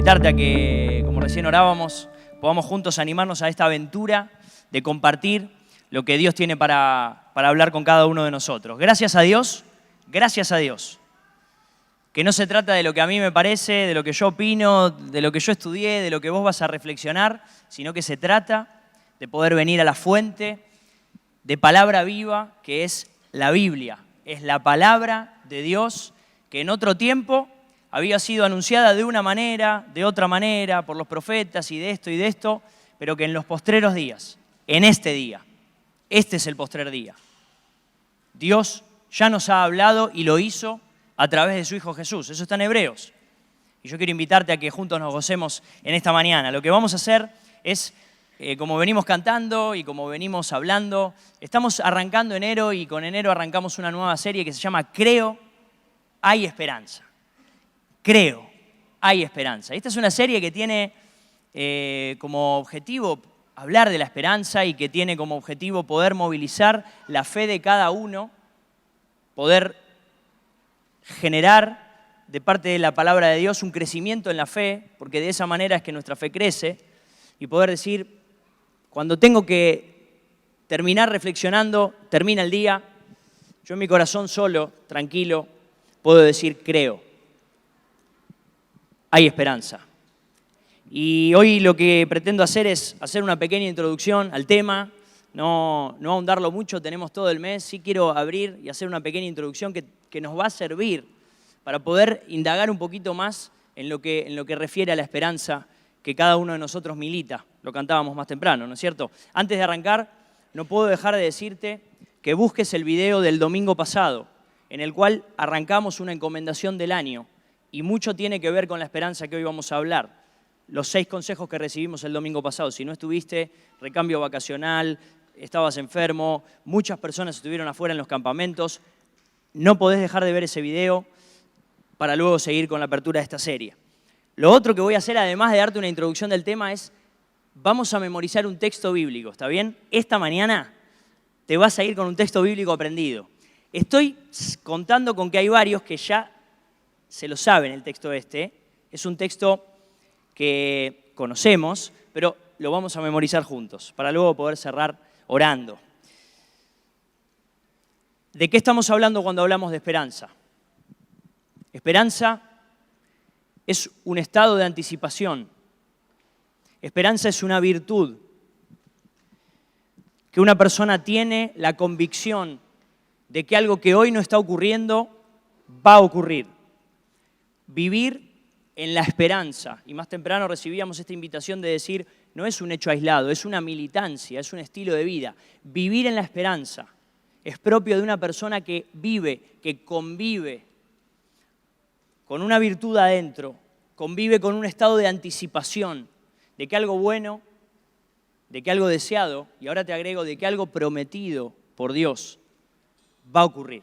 invitarte a que, como recién orábamos, podamos juntos animarnos a esta aventura de compartir lo que Dios tiene para hablar con cada uno de nosotros. Gracias a Dios, que no se trata de lo que a mí me parece, de lo que yo opino, de lo que yo estudié, de lo que vos vas a reflexionar, sino que se trata de poder venir a la fuente de palabra viva, que es la Biblia. Es la palabra de Dios que en otro tiempo había sido anunciada de una manera, de otra manera, por los profetas y de esto, pero que en los postreros días, en este día, este es el postrer día, Dios ya nos ha hablado y lo hizo a través de su Hijo Jesús. Eso está en Hebreos. Y yo quiero invitarte a que juntos nos gocemos en esta mañana. Lo que vamos a hacer es, como venimos cantando y como venimos hablando, estamos arrancando enero y con enero arrancamos una nueva serie que se llama Creo, hay esperanza. Creo, hay esperanza. Esta es una serie que tiene como objetivo hablar de la esperanza y que tiene como objetivo poder movilizar la fe de cada uno, poder generar de parte de la palabra de Dios un crecimiento en la fe, porque de esa manera es que nuestra fe crece, y poder decir, cuando tengo que terminar reflexionando, termina el día, yo en mi corazón solo, tranquilo, puedo decir creo. Hay esperanza. Y hoy lo que pretendo hacer es hacer una pequeña introducción al tema, no ahondarlo mucho, tenemos todo el mes, sí quiero abrir y hacer una pequeña introducción que nos va a servir para poder indagar un poquito más en lo que refiere a la esperanza que cada uno de nosotros milita. Lo cantábamos más temprano, ¿no es cierto? Antes de arrancar, no puedo dejar de decirte que busques el video del domingo pasado, en el cual arrancamos una encomendación del año, y mucho tiene que ver con la esperanza que hoy vamos a hablar. Los 6 consejos que recibimos el domingo pasado. Si no estuviste, recambio vacacional, estabas enfermo, muchas personas estuvieron afuera en los campamentos, no podés dejar de ver ese video para luego seguir con la apertura de esta serie. Lo otro que voy a hacer, además de darte una introducción del tema, es vamos a memorizar un texto bíblico, ¿está bien? Esta mañana te vas a ir con un texto bíblico aprendido. Estoy contando con que hay varios que ya se lo saben el texto este. Es un texto que conocemos, pero lo vamos a memorizar juntos, para luego poder cerrar orando. ¿De qué estamos hablando cuando hablamos de esperanza? Esperanza es un estado de anticipación. Esperanza es una virtud que una persona tiene la convicción de que algo que hoy no está ocurriendo va a ocurrir. Vivir en la esperanza. Y más temprano recibíamos esta invitación de decir, no es un hecho aislado, es una militancia, es un estilo de vida. Vivir en la esperanza es propio de una persona que vive, que convive con una virtud adentro, convive con un estado de anticipación de que algo bueno, de que algo deseado, y ahora te agrego, de que algo prometido por Dios va a ocurrir.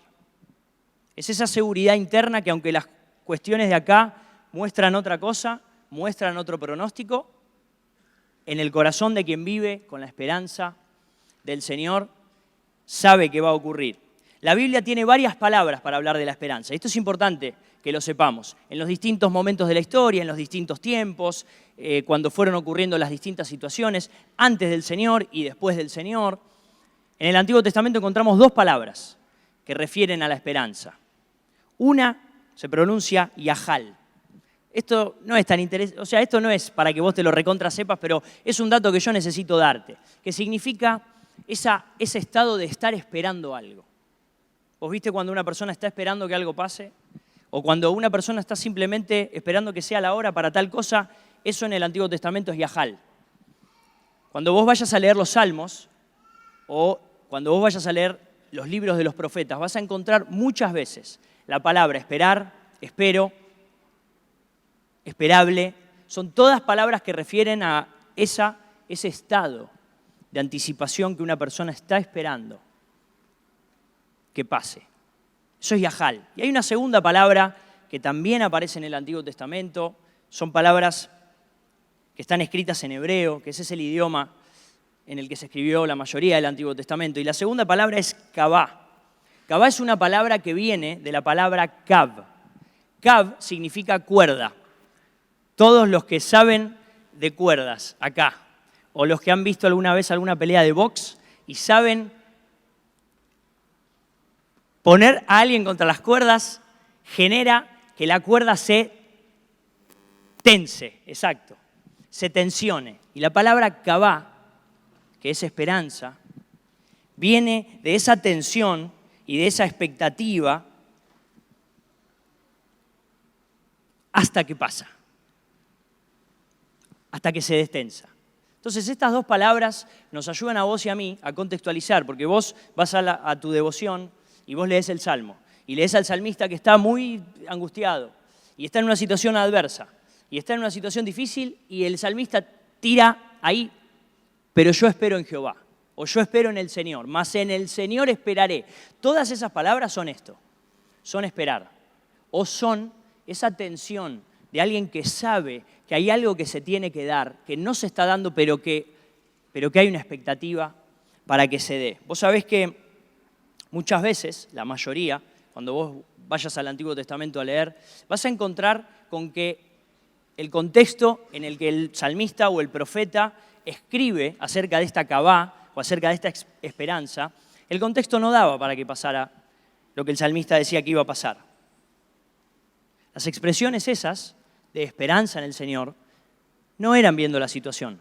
Es esa seguridad interna que aunque las cuestiones de acá muestran otra cosa, muestran otro pronóstico, en el corazón de quien vive con la esperanza del Señor, sabe que va a ocurrir. La Biblia tiene varias palabras para hablar de la esperanza. Esto es importante que lo sepamos. En los distintos momentos de la historia, en los distintos tiempos, cuando fueron ocurriendo las distintas situaciones, antes del Señor y después del Señor. En el Antiguo Testamento encontramos 2 palabras que refieren a la esperanza. Una se pronuncia Yahal. Esto no es tan interesante, o sea, esto no es para que vos te lo recontra sepas, pero es un dato que yo necesito darte, que significa ese estado de estar esperando algo. ¿Vos viste cuando una persona está esperando que algo pase? O cuando una persona está simplemente esperando que sea la hora para tal cosa, eso en el Antiguo Testamento es Yahal. Cuando vos vayas a leer los Salmos o cuando vos vayas a leer los libros de los profetas, vas a encontrar muchas veces la palabra esperar, espero, esperable. Son todas palabras que refieren a ese estado de anticipación que una persona está esperando que pase. Eso es Yahal. Y hay una segunda palabra que también aparece en el Antiguo Testamento. Son palabras que están escritas en hebreo, que ese es el idioma en el que se escribió la mayoría del Antiguo Testamento. Y la segunda palabra es kavá. Kavá es una palabra que viene de la palabra kav. Kav significa cuerda. Todos los que saben de cuerdas acá, o los que han visto alguna vez alguna pelea de box y saben poner a alguien contra las cuerdas, genera que la cuerda se tense, exacto, se tensione. Y la palabra kavá, que es esperanza, viene de esa tensión y de esa expectativa hasta que pasa, hasta que se destensa. Entonces estas dos palabras nos ayudan a vos y a mí a contextualizar, porque vos vas a tu devoción y vos lees el Salmo, y lees al salmista que está muy angustiado, y está en una situación adversa, y está en una situación difícil, y el salmista tira ahí, pero yo espero en Jehová, o yo espero en el Señor, mas en el Señor esperaré. Todas esas palabras son esto, son esperar, o son esa tensión de alguien que sabe que hay algo que se tiene que dar, que no se está dando, pero que hay una expectativa para que se dé. Vos sabés que muchas veces, la mayoría, cuando vos vayas al Antiguo Testamento a leer, vas a encontrar con que el contexto en el que el salmista o el profeta escribe acerca de esta kavá o acerca de esta esperanza, el contexto no daba para que pasara lo que el salmista decía que iba a pasar. Las expresiones esas de esperanza en el Señor no eran viendo la situación,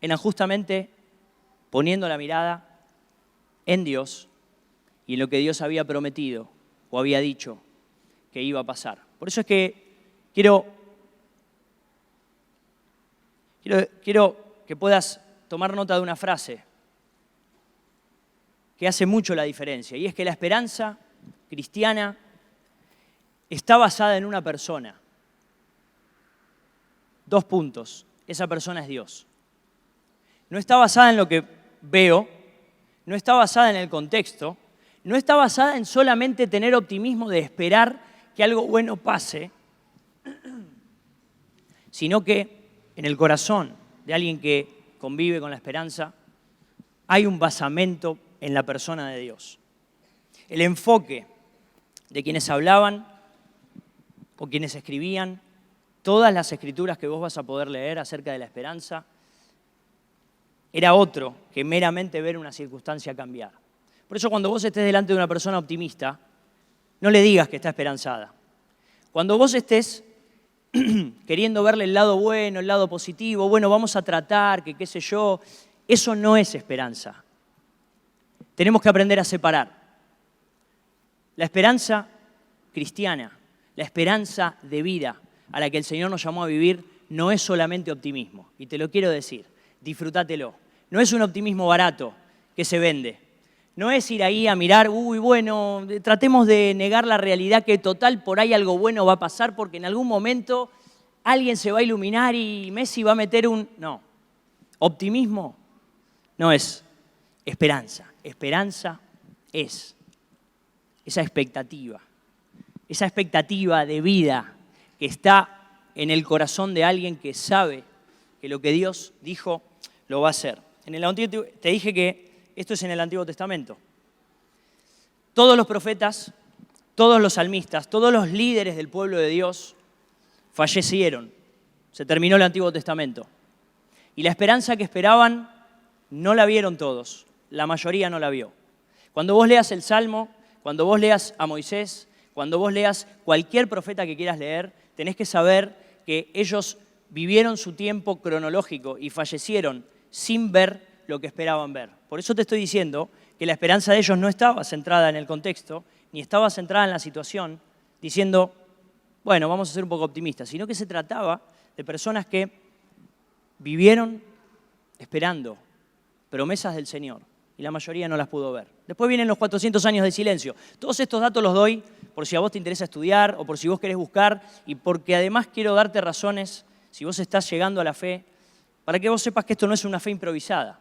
eran justamente poniendo la mirada en Dios y en lo que Dios había prometido o había dicho que iba a pasar. Por eso es que quiero que puedas tomar nota de una frase que hace mucho la diferencia, y es que la esperanza cristiana está basada en una persona. 2 puntos. Esa persona es Dios. No está basada en lo que veo, no está basada en el contexto, no está basada en solamente tener optimismo de esperar que algo bueno pase, sino que en el corazón de alguien que convive con la esperanza hay un basamento en la persona de Dios. El enfoque de quienes hablaban o quienes escribían todas las escrituras que vos vas a poder leer acerca de la esperanza era otro que meramente ver una circunstancia cambiar. Por eso cuando vos estés delante de una persona optimista, no le digas que está esperanzada. Cuando vos estés queriendo verle el lado bueno, el lado positivo, bueno, vamos a tratar, que qué sé yo, eso no es esperanza. Tenemos que aprender a separar. La esperanza cristiana, la esperanza de vida a la que el Señor nos llamó a vivir, no es solamente optimismo. Y te lo quiero decir, disfrútatelo. No es un optimismo barato que se vende. No es ir ahí a mirar, bueno, tratemos de negar la realidad que total por ahí algo bueno va a pasar porque en algún momento alguien se va a iluminar y Messi va a meter un... No, optimismo no es esperanza. Esperanza es esa expectativa de vida que está en el corazón de alguien que sabe que lo que Dios dijo lo va a hacer. Te dije que esto es en el Antiguo Testamento. Todos los profetas, todos los salmistas, todos los líderes del pueblo de Dios fallecieron. Se terminó el Antiguo Testamento. Y la esperanza que esperaban no la vieron todos. La mayoría no la vio. Cuando vos leas el Salmo, cuando vos leas a Moisés, cuando vos leas cualquier profeta que quieras leer, tenés que saber que ellos vivieron su tiempo cronológico y fallecieron sin ver lo que esperaban ver. Por eso te estoy diciendo que la esperanza de ellos no estaba centrada en el contexto, ni estaba centrada en la situación, diciendo, bueno, vamos a ser un poco optimistas, sino que se trataba de personas que vivieron esperando promesas del Señor y la mayoría no las pudo ver. Después vienen los 400 años de silencio. Todos estos datos los doy por si a vos te interesa estudiar o por si vos querés buscar y porque además quiero darte razones, si vos estás llegando a la fe, para que vos sepas que esto no es una fe improvisada.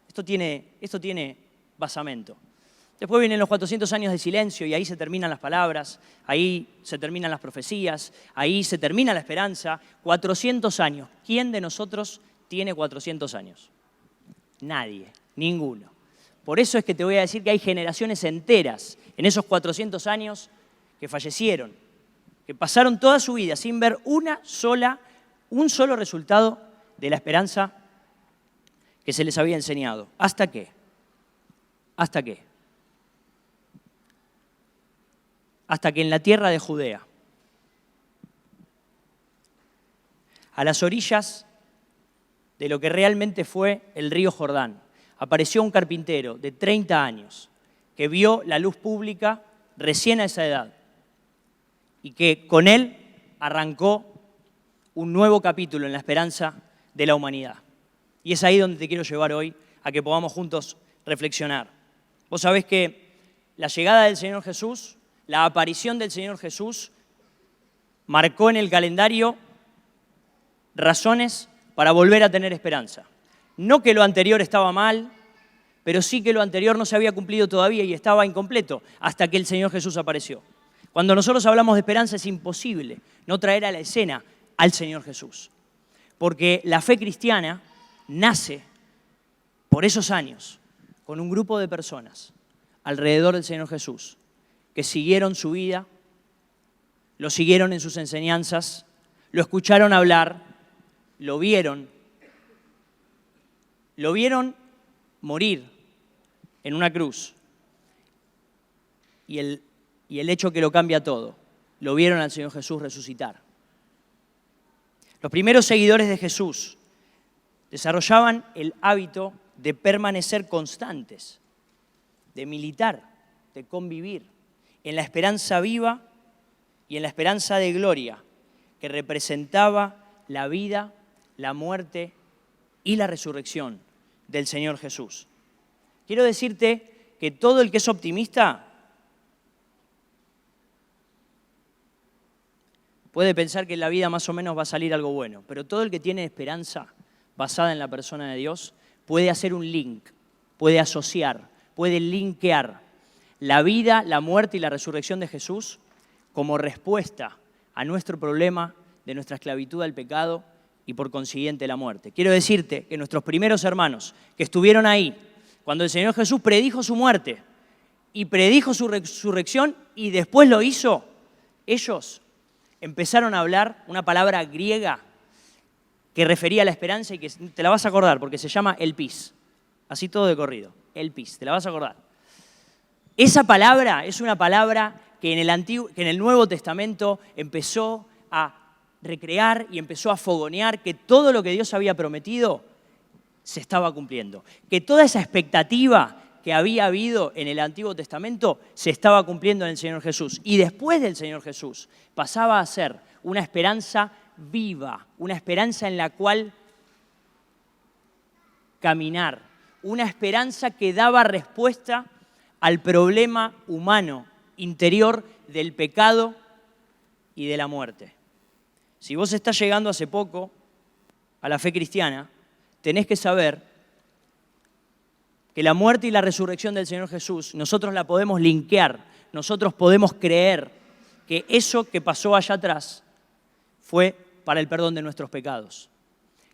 Esto tiene basamento. Después vienen los 400 años de silencio y ahí se terminan las palabras, ahí se terminan las profecías, ahí se termina la esperanza. 400 años. ¿Quién de nosotros tiene 400 años? Nadie, ninguno. Por eso es que te voy a decir que hay generaciones enteras en esos 400 años que fallecieron. que pasaron toda su vida sin ver un solo resultado de la esperanza que se les había enseñado. ¿Hasta qué? ¿Hasta qué? Hasta que en la tierra de Judea, a las orillas de lo que realmente fue el río Jordán, apareció un carpintero de 30 años que vio la luz pública recién a esa edad y que con él arrancó un nuevo capítulo en la esperanza de la humanidad. Y es ahí donde te quiero llevar hoy, a que podamos juntos reflexionar. Vos sabés que la llegada del Señor Jesús, la aparición del Señor Jesús, marcó en el calendario razones para volver a tener esperanza. No que lo anterior estaba mal, pero sí que lo anterior no se había cumplido todavía y estaba incompleto hasta que el Señor Jesús apareció. Cuando nosotros hablamos de esperanza es imposible no traer a la escena al Señor Jesús, porque la fe cristiana nace por esos años con un grupo de personas alrededor del Señor Jesús que siguieron su vida, lo siguieron en sus enseñanzas, lo escucharon hablar, lo vieron morir en una cruz y el hecho que lo cambia todo, lo vieron al Señor Jesús resucitar. Los primeros seguidores de Jesús desarrollaban el hábito de permanecer constantes, de militar, de convivir en la esperanza viva y en la esperanza de gloria que representaba la vida, la muerte y la resurrección del Señor Jesús. Quiero decirte que todo el que es optimista puede pensar que en la vida más o menos va a salir algo bueno, pero todo el que tiene esperanza basada en la persona de Dios puede hacer un link, puede asociar, puede linkear la vida, la muerte y la resurrección de Jesús como respuesta a nuestro problema de nuestra esclavitud al pecado y por consiguiente la muerte. Quiero decirte que nuestros primeros hermanos que estuvieron ahí cuando el Señor Jesús predijo su muerte y predijo su resurrección y después lo hizo, ellos empezaron a hablar una palabra griega que refería a la esperanza y que te la vas a acordar porque se llama elpis. Así todo de corrido, elpis, te la vas a acordar. Esa palabra es una palabra que en el Nuevo Testamento empezó a recrear y empezó a fogonear que todo lo que Dios había prometido se estaba cumpliendo. Que toda esa expectativa que había habido en el Antiguo Testamento se estaba cumpliendo en el Señor Jesús. Y después del Señor Jesús pasaba a ser una esperanza viva, una esperanza en la cual caminar, una esperanza que daba respuesta al problema humano interior del pecado y de la muerte. Si vos estás llegando hace poco a la fe cristiana, tenés que saber que la muerte y la resurrección del Señor Jesús, nosotros la podemos linkear, nosotros podemos creer que eso que pasó allá atrás fue para el perdón de nuestros pecados.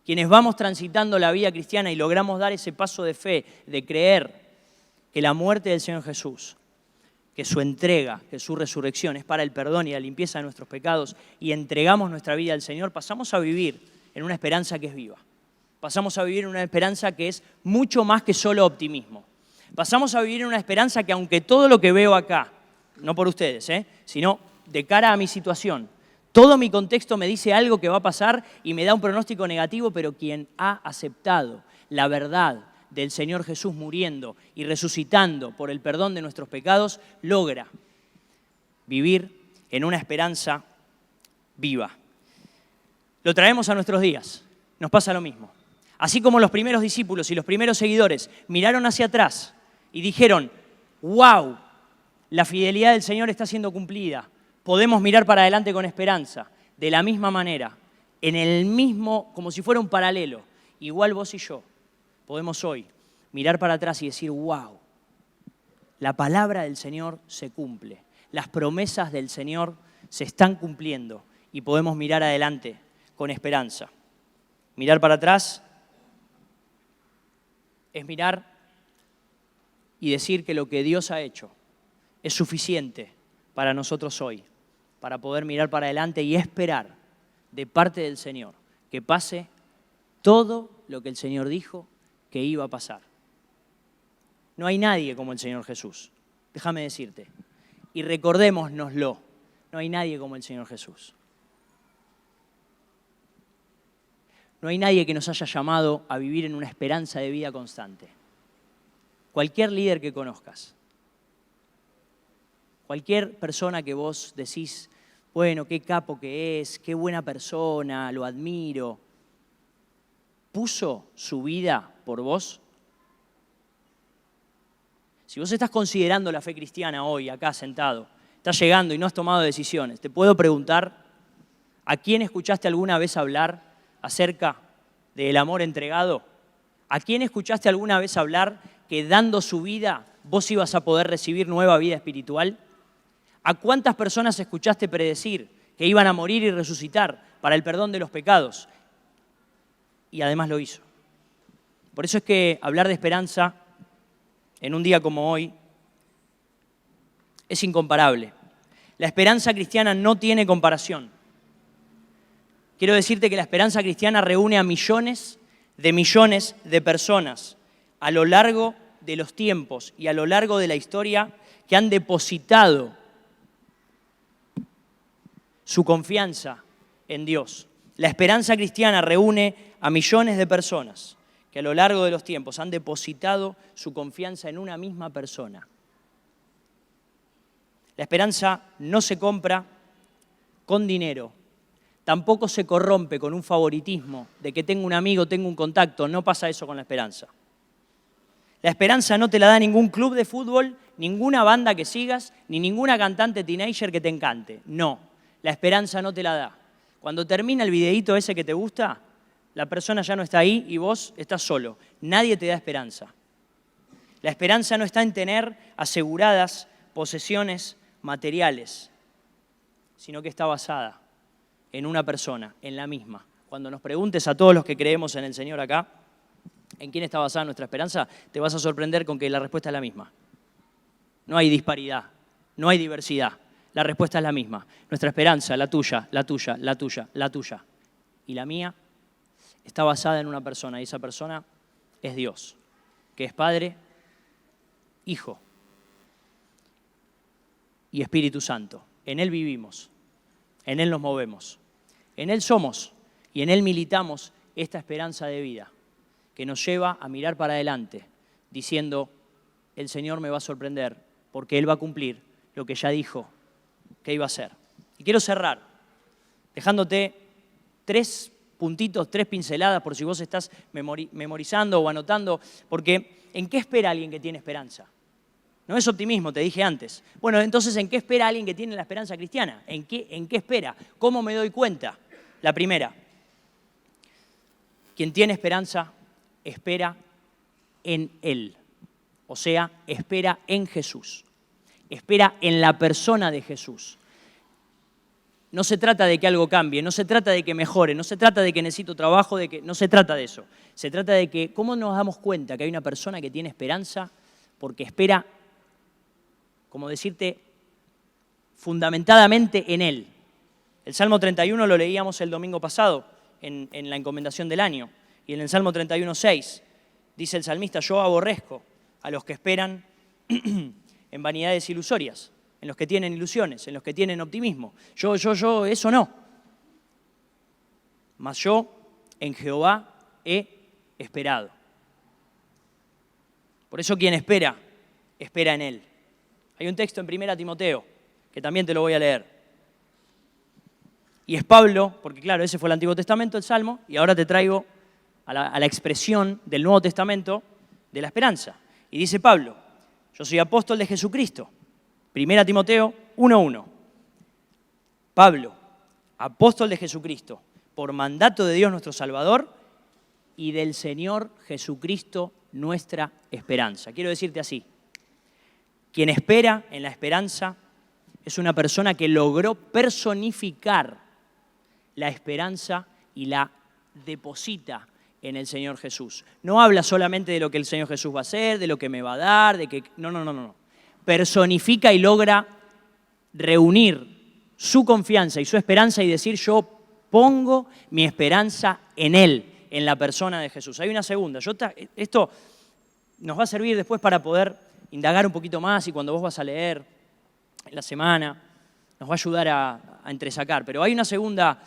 Quienes vamos transitando la vida cristiana y logramos dar ese paso de fe, de creer que la muerte del Señor Jesús, que su entrega, que su resurrección es para el perdón y la limpieza de nuestros pecados y entregamos nuestra vida al Señor, pasamos a vivir en una esperanza que es viva. Pasamos a vivir en una esperanza que es mucho más que solo optimismo. Pasamos a vivir en una esperanza que aunque todo lo que veo acá, no por ustedes, sino de cara a mi situación, todo mi contexto me dice algo que va a pasar y me da un pronóstico negativo, pero quien ha aceptado la verdad del Señor Jesús muriendo y resucitando por el perdón de nuestros pecados, logra vivir en una esperanza viva. Lo traemos a nuestros días, nos pasa lo mismo. Así como los primeros discípulos y los primeros seguidores miraron hacia atrás y dijeron, wow, la fidelidad del Señor está siendo cumplida, podemos mirar para adelante con esperanza. De la misma manera, en el mismo, como si fuera un paralelo, igual vos y yo, podemos hoy mirar para atrás y decir, wow, la palabra del Señor se cumple, las promesas del Señor se están cumpliendo y podemos mirar adelante con esperanza. Mirar para atrás es mirar y decir que lo que Dios ha hecho es suficiente para nosotros hoy para poder mirar para adelante y esperar de parte del Señor que pase todo lo que el Señor dijo que iba a pasar. No hay nadie como el Señor Jesús, déjame decirte. Y recordémonoslo, no hay nadie como el Señor Jesús. No hay nadie que nos haya llamado a vivir en una esperanza de vida constante. Cualquier líder que conozcas, cualquier persona que vos decís, bueno, qué capo que es, qué buena persona, lo admiro, ¿puso su vida por vos? Si vos estás considerando la fe cristiana hoy, acá sentado, estás llegando y no has tomado decisiones, te puedo preguntar, ¿a quién escuchaste alguna vez hablar acerca del amor entregado? ¿A quién escuchaste alguna vez hablar que dando su vida vos ibas a poder recibir nueva vida espiritual? ¿A cuántas personas escuchaste predecir que iban a morir y resucitar para el perdón de los pecados? Y además lo hizo. Por eso es que hablar de esperanza en un día como hoy es incomparable. La esperanza cristiana no tiene comparación. Quiero decirte que la esperanza cristiana reúne a millones de personas a lo largo de los tiempos y a lo largo de la historia que han depositado su confianza en Dios. La esperanza cristiana reúne a millones de personas que a lo largo de los tiempos han depositado su confianza en una misma persona. La esperanza no se compra con dinero, tampoco se corrompe con un favoritismo de que tengo un amigo, tengo un contacto, no pasa eso con la esperanza. La esperanza no te la da ningún club de fútbol, ninguna banda que sigas, ni ninguna cantante teenager que te encante. No, la esperanza no te la da. Cuando termina el videíto ese que te gusta, la persona ya no está ahí y vos estás solo. Nadie te da esperanza. La esperanza no está en tener aseguradas posesiones materiales, sino que está basada en una persona, en la misma. Cuando nos preguntes a todos los que creemos en el Señor acá, ¿en quién está basada nuestra esperanza? Te vas a sorprender con que la respuesta es la misma. No hay disparidad, no hay diversidad. La respuesta es la misma. Nuestra esperanza, la tuya, la tuya, la tuya, la tuya y la mía, está basada en una persona y esa persona es Dios, que es Padre, Hijo y Espíritu Santo. En Él vivimos, en Él nos movemos, en Él somos y en Él militamos esta esperanza de vida que nos lleva a mirar para adelante diciendo, el Señor me va a sorprender porque Él va a cumplir lo que ya dijo que iba a hacer. Y quiero cerrar dejándote 3 puntitos, 3 pinceladas por si vos estás memorizando o anotando, porque ¿en qué espera alguien que tiene esperanza? No es optimismo, te dije antes. Bueno, entonces, ¿en qué espera alguien que tiene la esperanza cristiana? ¿En qué espera? ¿Cómo me doy cuenta? La primera, quien tiene esperanza, espera en Él. O sea, espera en Jesús. Espera en la persona de Jesús. No se trata de que algo cambie, no se trata de que mejore, no se trata de que necesito trabajo, no se trata de eso. Se trata de que, ¿cómo nos damos cuenta que hay una persona que tiene esperanza? Porque espera, como decirte, fundamentadamente en Él. El Salmo 31 lo leíamos el domingo pasado en la encomendación del año. Y en el Salmo 31:6 dice el salmista, yo aborrezco a los que esperan en vanidades ilusorias, en los que tienen ilusiones, en los que tienen optimismo. Yo, eso no. Mas yo en Jehová he esperado. Por eso quien espera, espera en Él. Hay un texto en 1 Timoteo, que también te lo voy a leer. Y es Pablo, porque claro, ese fue el Antiguo Testamento, el Salmo, y ahora te traigo a la expresión del Nuevo Testamento de la esperanza. Y dice Pablo, yo soy apóstol de Jesucristo. 1 Timoteo 1:1. Pablo, apóstol de Jesucristo, por mandato de Dios nuestro Salvador y del Señor Jesucristo nuestra esperanza. Quiero decirte así, quien espera en la esperanza es una persona que logró personificar la esperanza y la deposita en el Señor Jesús. No habla solamente de lo que el Señor Jesús va a hacer, de lo que me va a dar, de que... No. Personifica y logra reunir su confianza y su esperanza y decir yo pongo mi esperanza en Él, en la persona de Jesús. Hay una segunda. Esto nos va a servir después para poder indagar un poquito más y cuando vos vas a leer en la semana nos va a ayudar a entresacar. Pero hay una segunda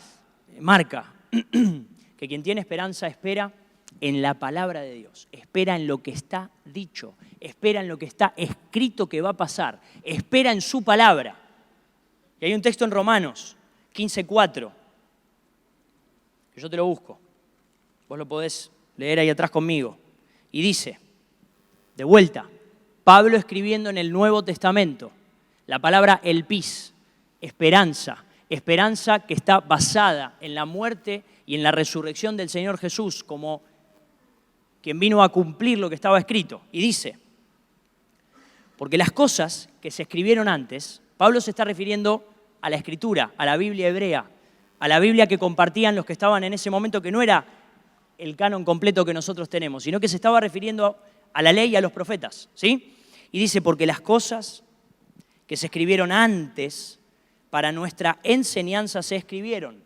marca, que quien tiene esperanza espera en la palabra de Dios, espera en lo que está dicho, espera en lo que está escrito que va a pasar, espera en su palabra. Y hay un texto en Romanos 15:4, que yo te lo busco, vos lo podés leer ahí atrás conmigo, y dice, de vuelta, Pablo escribiendo en el Nuevo Testamento, la palabra elpis, esperanza, esperanza que está basada en la muerte y en la resurrección del Señor Jesús como quien vino a cumplir lo que estaba escrito. Y dice, porque las cosas que se escribieron antes, Pablo se está refiriendo a la Escritura, a la Biblia hebrea, a la Biblia que compartían los que estaban en ese momento, que no era el canon completo que nosotros tenemos, sino que se estaba refiriendo a la ley y a los profetas, ¿sí? Y dice, porque las cosas que se escribieron antes para nuestra enseñanza se escribieron.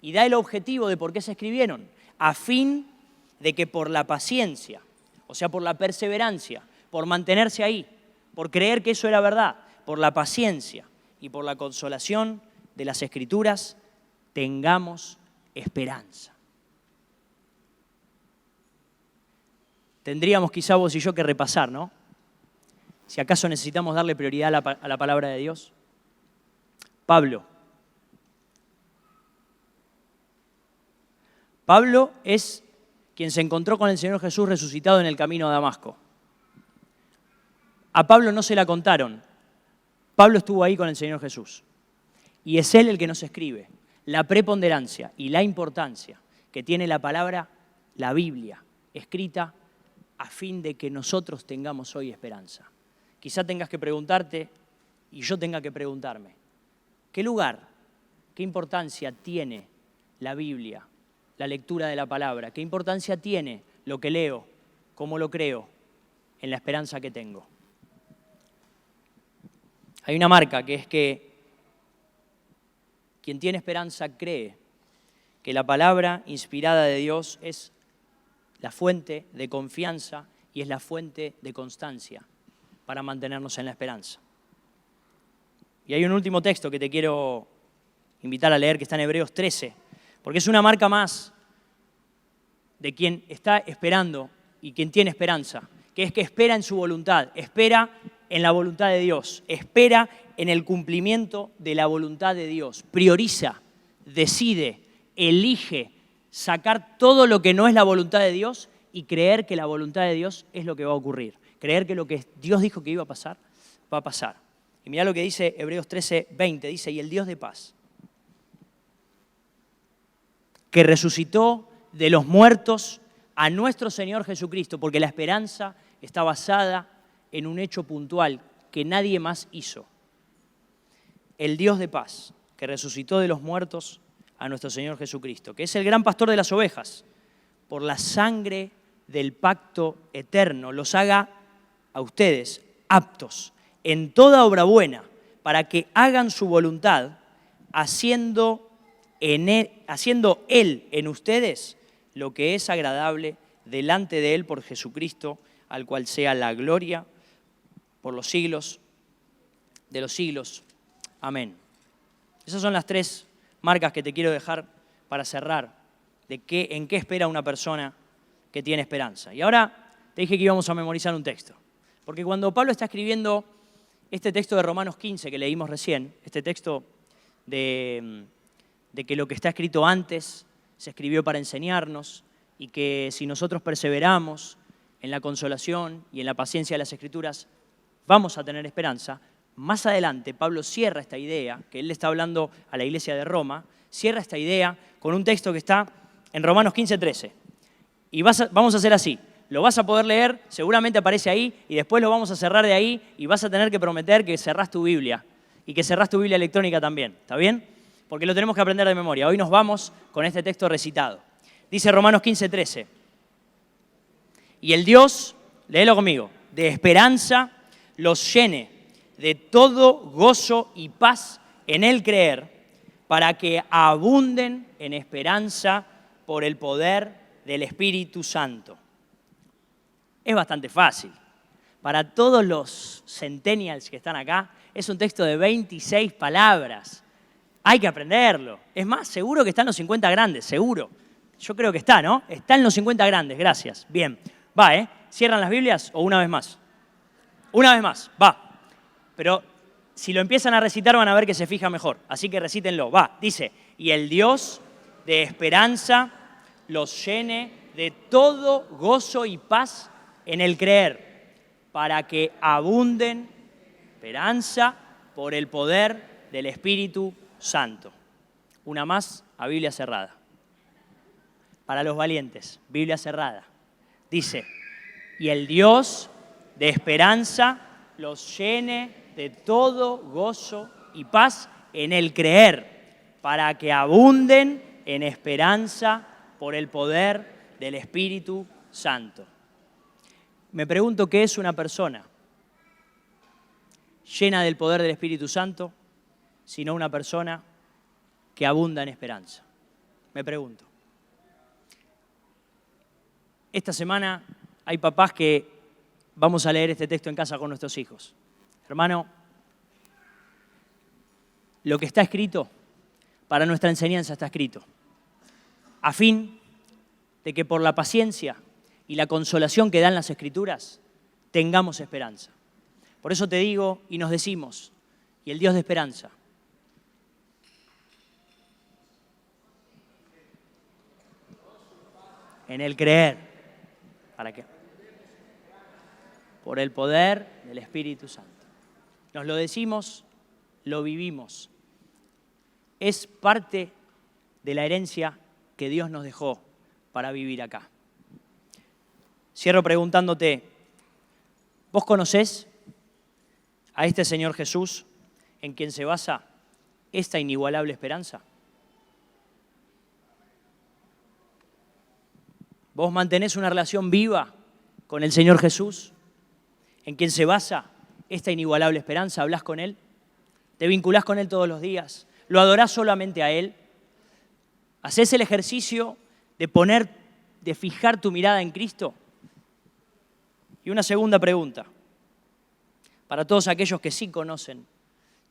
Y da el objetivo de por qué se escribieron, a fin de que por la paciencia, o sea, por la perseverancia, por mantenerse ahí, por creer que eso era verdad, por la paciencia y por la consolación de las Escrituras, tengamos esperanza. Tendríamos quizá vos y yo que repasar, ¿no? Si acaso necesitamos darle prioridad a la palabra de Dios. Pablo es quien se encontró con el Señor Jesús resucitado en el camino a Damasco. A Pablo no se la contaron. Pablo estuvo ahí con el Señor Jesús. Y es Él el que nos escribe la preponderancia y la importancia que tiene la palabra, la Biblia, escrita a fin de que nosotros tengamos hoy esperanza. Quizá tengas que preguntarte y yo tenga que preguntarme, ¿qué lugar, qué importancia tiene la Biblia, la lectura de la palabra? ¿Qué importancia tiene lo que leo, cómo lo creo, en la esperanza que tengo? Hay una marca que es que quien tiene esperanza cree que la palabra inspirada de Dios es la fuente de confianza y es la fuente de constancia para mantenernos en la esperanza. Y hay un último texto que te quiero invitar a leer que está en Hebreos 13, porque es una marca más de quien está esperando y quien tiene esperanza, que es que espera en su voluntad, espera en la voluntad de Dios, espera en el cumplimiento de la voluntad de Dios, prioriza, decide, elige sacar todo lo que no es la voluntad de Dios y creer que la voluntad de Dios es lo que va a ocurrir, creer que lo que Dios dijo que iba a pasar, va a pasar. Y mirá lo que dice Hebreos 13:20, dice, y el Dios de paz, que resucitó de los muertos a nuestro Señor Jesucristo, porque la esperanza está basada en un hecho puntual que nadie más hizo. El Dios de paz, que resucitó de los muertos a nuestro Señor Jesucristo, que es el gran pastor de las ovejas, por la sangre del pacto eterno, los haga a ustedes aptos en toda obra buena, para que hagan su voluntad, haciendo Él en ustedes lo que es agradable delante de Él por Jesucristo, al cual sea la gloria por los siglos de los siglos. Amén. Esas son las tres marcas que te quiero dejar para cerrar, de en qué espera una persona que tiene esperanza. Y ahora te dije que íbamos a memorizar un texto, porque cuando Pablo está escribiendo este texto de Romanos 15 que leímos recién, este texto de que lo que está escrito antes se escribió para enseñarnos y que si nosotros perseveramos en la consolación y en la paciencia de las Escrituras, vamos a tener esperanza. Más adelante, Pablo cierra esta idea, que él le está hablando a la iglesia de Roma, cierra esta idea con un texto que está en Romanos 15:13. Y vamos a hacer así, lo vas a poder leer, seguramente aparece ahí, y después lo vamos a cerrar de ahí, y vas a tener que prometer que cerrás tu Biblia, y que cerrás tu Biblia electrónica también, ¿está bien? Porque lo tenemos que aprender de memoria. Hoy nos vamos con este texto recitado. Dice Romanos 15:13. Y el Dios, léelo conmigo, de esperanza los llene de todo gozo y paz en el creer, para que abunden en esperanza por el poder del Espíritu Santo. Es bastante fácil. Para todos los centennials que están acá, es un texto de 26 palabras. Hay que aprenderlo. Es más, seguro que está en los 50 grandes, seguro. Yo creo que está, ¿no? Está en los 50 grandes, gracias. Bien, va, ¿eh? ¿Cierran las Biblias o una vez más? Una vez más, va. Pero si lo empiezan a recitar van a ver que se fija mejor. Así que recítenlo, va. Dice, y el Dios de esperanza los llene de todo gozo y paz en el creer, para que abunden esperanza por el poder del Espíritu Santo. Una más a Biblia cerrada. Para los valientes, Biblia cerrada. Dice, y el Dios de esperanza los llene de todo gozo y paz en el creer, para que abunden en esperanza por el poder del Espíritu Santo. Me pregunto qué es una persona llena del poder del Espíritu Santo, sino una persona que abunda en esperanza. Me pregunto. Esta semana hay papás que vamos a leer este texto en casa con nuestros hijos. Hermano, lo que está escrito, para nuestra enseñanza está escrito, a fin de que por la paciencia y la consolación que dan las Escrituras, tengamos esperanza. Por eso te digo y nos decimos, y el Dios de esperanza, en el creer, ¿para qué? Por el poder del Espíritu Santo. Nos lo decimos, lo vivimos. Es parte de la herencia que Dios nos dejó para vivir acá. Cierro preguntándote, ¿vos conocés a este Señor Jesús en quien se basa esta inigualable esperanza? ¿Vos mantenés una relación viva con el Señor Jesús en quien se basa esta inigualable esperanza? ¿Hablás con Él? ¿Te vinculás con Él todos los días? ¿Lo adorás solamente a Él? ¿Hacés el ejercicio de fijar tu mirada en Cristo? Y una segunda pregunta, para todos aquellos que sí conocen,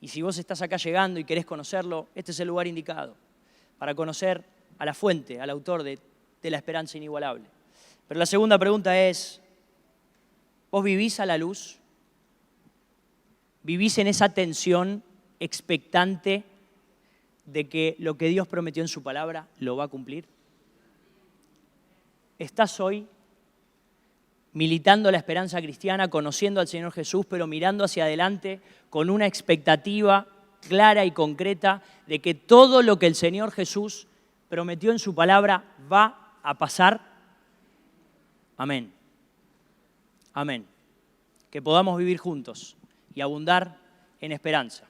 y si vos estás acá llegando y querés conocerlo, este es el lugar indicado, para conocer a la fuente, al autor de la esperanza inigualable. Pero la segunda pregunta es, ¿vos vivís a la luz? ¿Vivís en esa tensión expectante de que lo que Dios prometió en su palabra lo va a cumplir? ¿Estás hoy militando la esperanza cristiana, conociendo al Señor Jesús, pero mirando hacia adelante con una expectativa clara y concreta de que todo lo que el Señor Jesús prometió en su palabra va a pasar? Amén. Amén. Que podamos vivir juntos y abundar en esperanza.